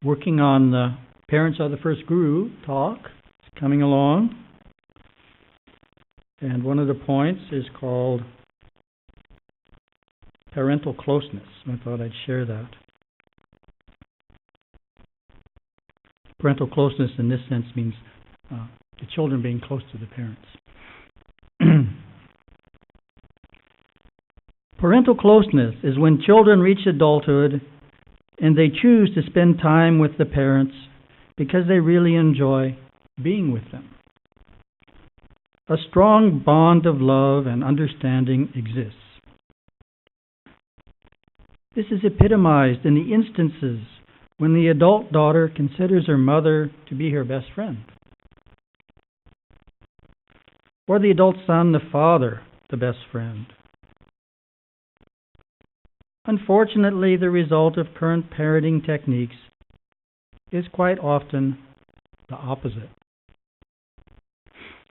working on the Parents Are the First Guru talk. It's coming along. And one of the points is called parental closeness. I thought I'd share that. Parental closeness in this sense means the children being close to the parents. Parental closeness is when children reach adulthood and they choose to spend time with the parents because they really enjoy being with them. A strong bond of love and understanding exists. This is epitomized in the instances when the adult daughter considers her mother to be her best friend, or the adult son, the father, the best friend. Unfortunately, the result of current parenting techniques is quite often the opposite.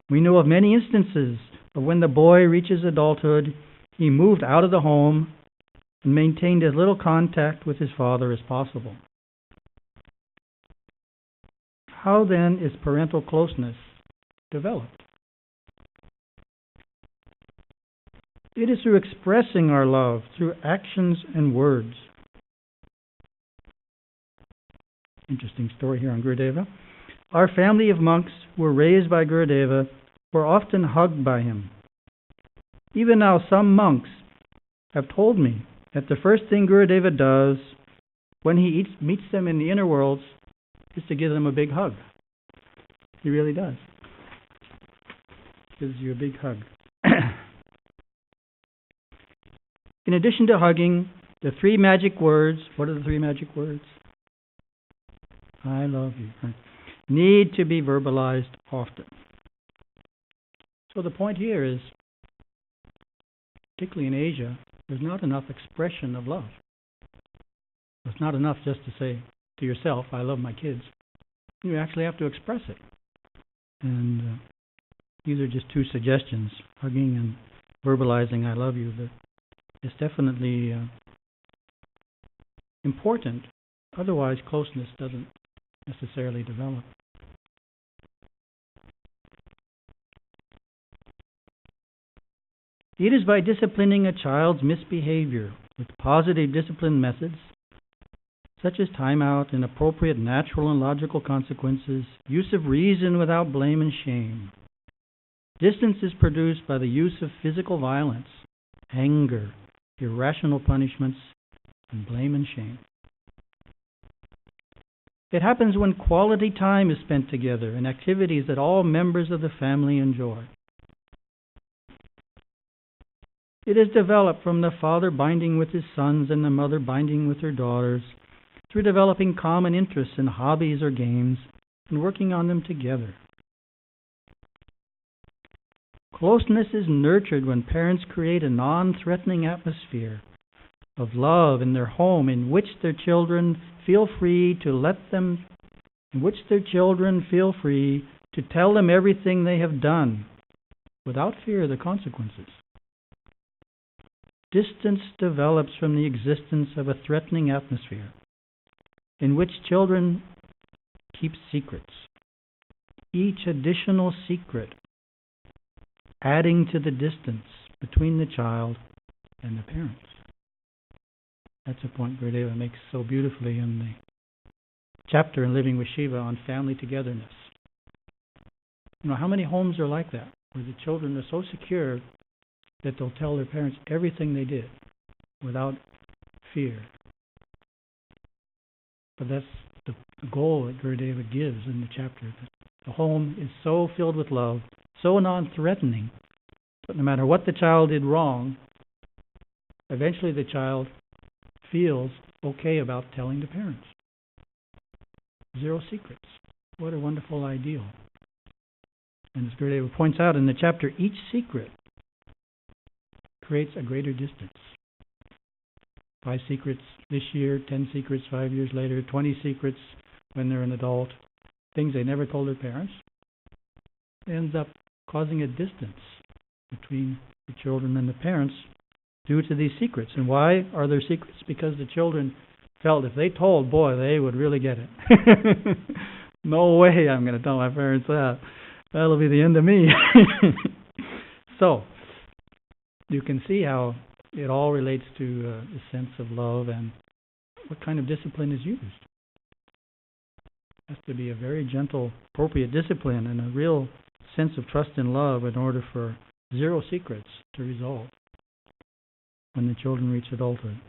We know of many instances of when the boy reaches adulthood, he moved out of the home and maintained as little contact with his father as possible. How then is parental closeness developed? It is through expressing our love through actions and words. Interesting story here on Gurudeva. Our family of monks who were raised by Gurudeva were often hugged by him. Even now, some monks have told me that the first thing Gurudeva does when he meets them in the inner worlds is to give them a big hug. He really does. Gives you a big hug. In addition to hugging, the three magic words, what are the three magic words? I love you. Need to be verbalized often. So the point here is, particularly in Asia, there's not enough expression of love. It's not enough just to say to yourself, I love my kids. You actually have to express it. And these are just two suggestions, hugging and verbalizing I love you. It's definitely important. Otherwise, closeness doesn't necessarily develop. It is by disciplining a child's misbehavior with positive discipline methods, such as timeout and appropriate natural and logical consequences, use of reason without blame and shame. Distance is produced by the use of physical violence, anger, irrational punishments, and blame and shame. It happens when quality time is spent together in activities that all members of the family enjoy. It is developed from the father binding with his sons and the mother binding with her daughters, through developing common interests in hobbies or games and working on them together. Closeness is nurtured when parents create a non-threatening atmosphere of love in their home in which their children feel free to tell them everything they have done without fear of the consequences. Distance develops from the existence of a threatening atmosphere in which children keep secrets, each additional secret adding to the distance between the child and the parents. That's a point Gurudeva makes so beautifully in the chapter in Living with Shiva on family togetherness. You know, how many homes are like that, where the children are so secure that they'll tell their parents everything they did without fear? But that's the goal that Gurudeva gives in the chapter. That the home is so filled with love, so non-threatening, but no matter what the child did wrong, eventually the child feels okay about telling the parents. Zero secrets. What a wonderful ideal. And as Gurudeva points out in the chapter, each secret creates a greater distance. 5 secrets this year, 10 secrets 5 years later, 20 secrets when they're an adult, things they never told their parents. It ends up causing a distance between the children and the parents due to these secrets. And why are there secrets? Because the children felt if they told, boy, they would really get it. No way I'm going to tell my parents that. That'll be the end of me. So, you can see how it all relates to the sense of love and what kind of discipline is used. It has to be a very gentle, appropriate discipline and a real sense of trust and love in order for zero secrets to resolve when the children reach adulthood.